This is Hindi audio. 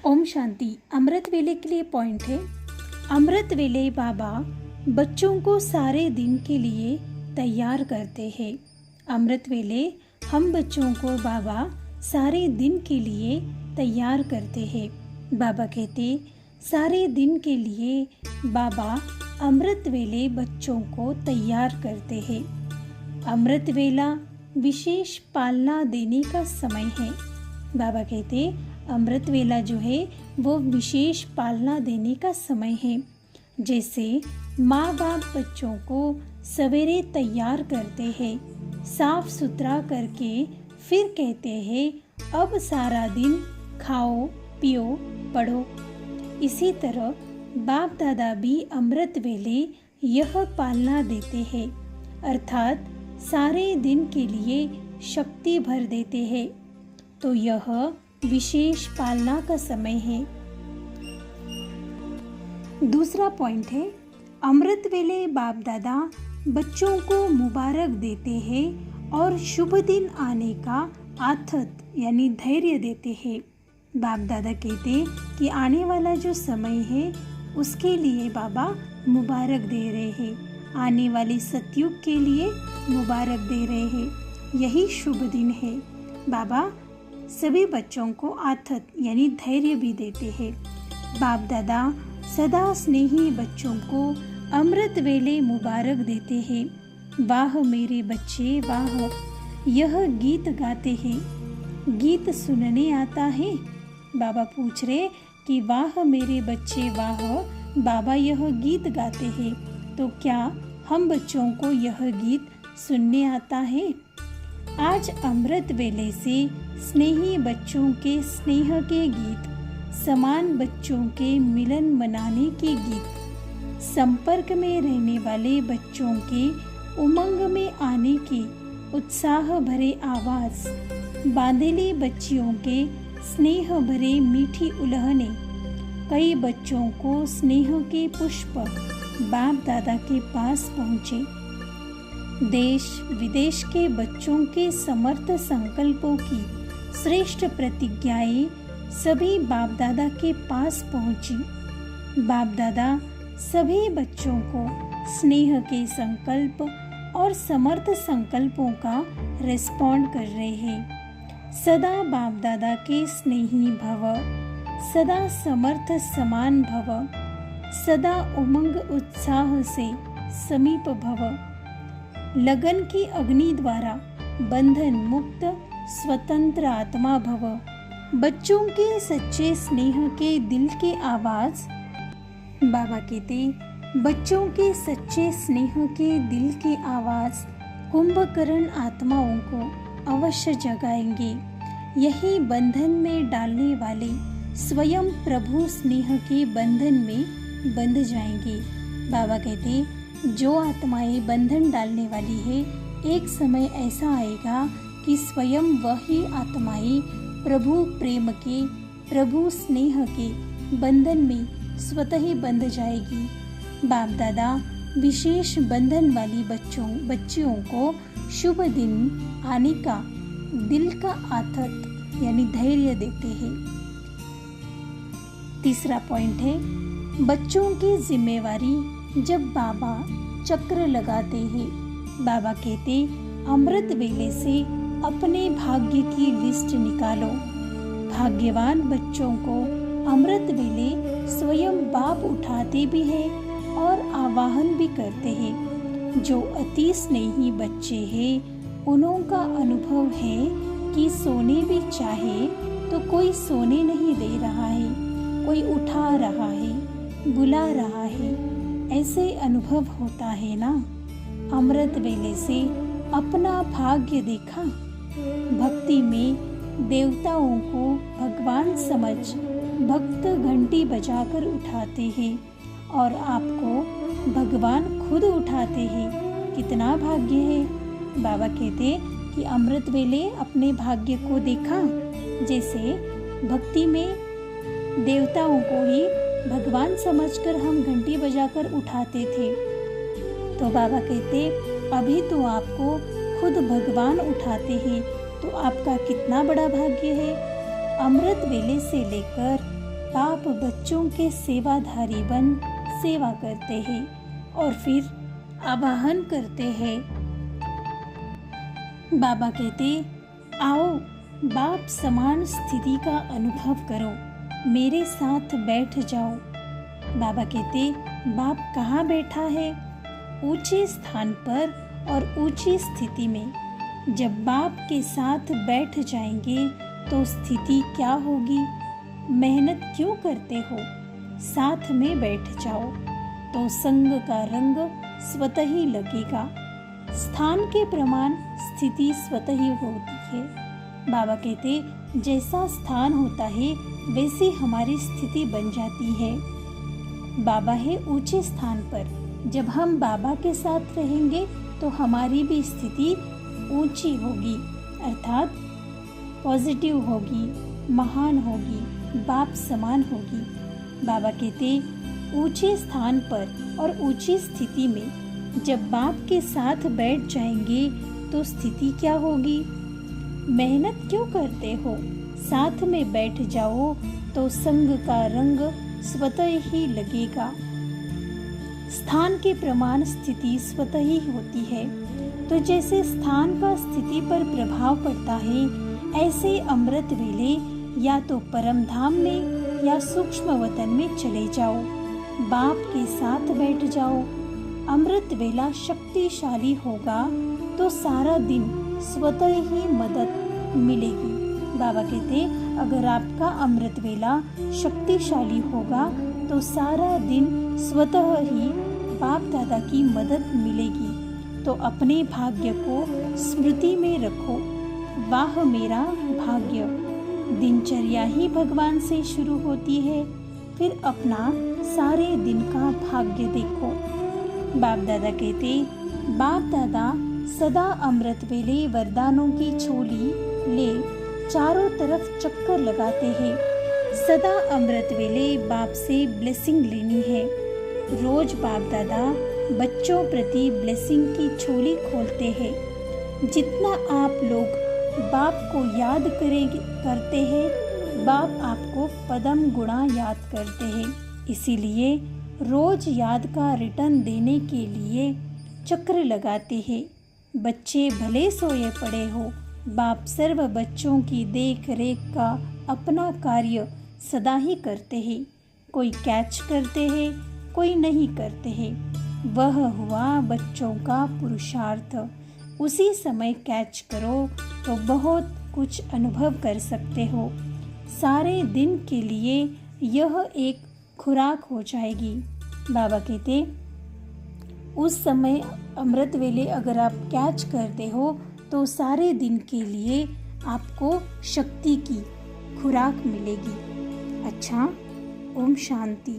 ओम शांति। अमृत वेले के लिए पॉइंट है, अमृत वेले बाबा बच्चों को सारे दिन के लिए तैयार करते हैं। अमृत वेले हम बच्चों को बाबा सारे दिन के लिए तैयार करते हैं। बाबा कहते सारे दिन के लिए बाबा अमृत वेले बच्चों को तैयार करते हैं। अमृत वेला विशेष पालना देने का समय है। बाबा कहते अमृत वेला जो है वो विशेष पालना देने का समय है। जैसे माँ बाप बच्चों को सवेरे तैयार करते हैं, साफ सुथरा करके फिर कहते हैं अब सारा दिन खाओ पियो पढ़ो। इसी तरह बाप दादा भी अमृत वेले यह पालना देते हैं, अर्थात सारे दिन के लिए शक्ति भर देते हैं। तो यह विशेष पालना का समय है। दूसरा पॉइंट है, अमृत वेले बाप दादा बच्चों को मुबारक देते हैं और शुभ दिन आने का आथत यानी धैर्य देते हैं। बाप दादा कहते कि आने वाला जो समय है उसके लिए बाबा मुबारक दे रहे हैं, आने वाले सतयुग के लिए मुबारक दे रहे हैं, यही शुभ दिन है। बाबा सभी बच्चों को आथत यानी धैर्य भी देते हैं। बाप दादा सदा स्नेही बच्चों को अमृत वेले मुबारक देते हैं। वाह मेरे बच्चे वाह, यह गीत गाते हैं। गीत सुनने आता है। बाबा पूछ रहे कि वाह मेरे बच्चे वाह, बाबा यह गीत गाते हैं, तो क्या हम बच्चों को यह गीत सुनने आता है? आज अमृत वेले से स्नेही बच्चों के स्नेह के गीत, समान बच्चों के मिलन मनाने के गीत, संपर्क में रहने वाले बच्चों के उमंग में आने के उत्साह भरे आवाज़, बांधेली बच्चियों के स्नेह भरे मीठी उलहने, कई बच्चों को स्नेह के पुष्प बाप दादा के पास पहुँचे। देश विदेश के बच्चों के समर्थ संकल्पों की श्रेष्ठ प्रतिज्ञाएं सभी बाप दादा के पास पहुंची। बाप दादा सभी बच्चों को स्नेह के संकल्प और समर्थ संकल्पों का रिस्पॉन्ड कर रहे हैं। सदा बाप दादा के स्नेही भव, सदा समर्थ समान भव, सदा उमंग उत्साह से समीप भव, लगन की अग्नि द्वारा बंधन मुक्त स्वतंत्र आत्मा भव। बच्चों के सच्चे स्नेह के दिल के आवाज, बाबा कहते बच्चों के सच्चे स्नेह के दिल के आवाज कुंभकर्ण आत्माओं को अवश्य जगाएंगे। यही बंधन में डालने वाले स्वयं प्रभु स्नेह के बंधन में बंध जाएंगे। बाबा कहते जो आत्माएं बंधन डालने वाली है, एक समय ऐसा आएगा कि स्वयं वही आत्माएं प्रभु प्रेम के, प्रभु स्नेह के बंधन में स्वतः ही बंध जाएगी। बाप दादा विशेष बंधन वाली बच्चियों को शुभ दिन आने का दिल का आथत यानी धैर्य देते हैं। तीसरा पॉइंट है, बच्चों की जिम्मेवारी जब बाबा चक्र लगाते हैं। बाबा कहते अमृत वेले से अपने भाग्य की लिस्ट निकालो। भाग्यवान बच्चों को अमृत वेले स्वयं बाप उठाते भी हैं और आवाहन भी करते हैं। जो अति स्नेही बच्चे हैं उन्हों का अनुभव है कि सोने भी चाहे तो कोई सोने नहीं दे रहा है, कोई उठा रहा है, बुला रहा है, ऐसे अनुभव होता है ना। अमृत वेले से अपना भाग्य देखा। भक्ति में देवताओं को भगवान समझ भक्त घंटी बजाकर उठाते हैं और आपको भगवान खुद उठाते हैं। कितना भाग्य है। बाबा कहते कि अमृत वेले अपने भाग्य को देखा। जैसे भक्ति में देवताओं को ही भगवान समझकर हम घंटी बजाकर उठाते थे, तो बाबा कहते अभी तो आपको खुद भगवान उठाते हैं, तो आपका कितना बड़ा भाग्य है। अमृत वेले से लेकर बाप बच्चों के सेवाधारी बन सेवा करते हैं और फिर आवाहन करते हैं। बाबा कहते, आओ बाप समान स्थिति का अनुभव करो, मेरे साथ बैठ जाओ। बाबा कहते, बाप कहाँ बैठा है? ऊंचे स्थान पर और ऊंची स्थिति में। जब बाप के साथ बैठ जाएंगे तो स्थिति क्या होगी? मेहनत क्यों करते हो? साथ में बैठ जाओ तो संग का रंग स्वतः ही लगेगा। स्थान के प्रमाण स्थिति स्वतः ही होती है। बाबा कहते, जैसा स्थान होता है वैसी हमारी स्थिति बन जाती है। बाबा है ऊंचे स्थान पर। जब हम बाबा के साथ रहेंगे तो हमारी भी स्थिति ऊंची होगी, अर्थात पॉजिटिव होगी, महान होगी, बाप समान होगी। बाबा कहते, ऊंचे स्थान पर और ऊंची स्थिति में जब बाप के साथ बैठ जाएंगे तो स्थिति क्या होगी? मेहनत क्यों करते हो? साथ में बैठ जाओ तो संग का रंग स्वतः ही लगेगा। स्थान के प्रमाण स्थिति स्वतः ही होती है। तो जैसे स्थान का स्थिति पर प्रभाव पड़ता है, ऐसे अमृत वेले या तो परम धाम में या सूक्ष्म वतन में चले जाओ, बाप के साथ बैठ जाओ। अमृत वेला शक्तिशाली होगा तो सारा दिन स्वतः ही मदद मिलेगी। बाबा कहते, अगर आपका अमृत वेला शक्तिशाली होगा तो सारा दिन स्वतः ही बाप दादा की मदद मिलेगी। तो अपने भाग्य को स्मृति में रखो। वाह मेरा भाग्य। दिनचर्या ही भगवान से शुरू होती है, फिर अपना सारे दिन का भाग्य देखो। बाप दादा कहते, बाप दादा सदा अमृत वेले वरदानों की झोली ले चारों तरफ चक्कर लगाते हैं। सदा अमृत वेले बाप से ब्लेसिंग लेनी है। रोज बाप दादा बच्चों प्रति ब्लेसिंग की झोली खोलते हैं। जितना आप लोग बाप को याद करते हैं, बाप आपको पदम गुणा याद करते हैं। इसीलिए रोज याद का रिटर्न देने के लिए चक्र लगाते हैं। बच्चे भले सोए पड़े हो, बाप सर्व बच्चों की देख रेख का अपना कार्य सदा ही करते हैं। कोई कैच करते हैं, कोई नहीं करते हैं। वह हुआ बच्चों का पुरुषार्थ। उसी समय कैच करो तो बहुत कुछ अनुभव कर सकते हो। सारे दिन के लिए यह एक खुराक हो जाएगी। बाबा कहते, उस समय अमृत वेले अगर आप कैच करते हो तो सारे दिन के लिए आपको शक्ति की खुराक मिलेगी। अच्छा, ओम शांति।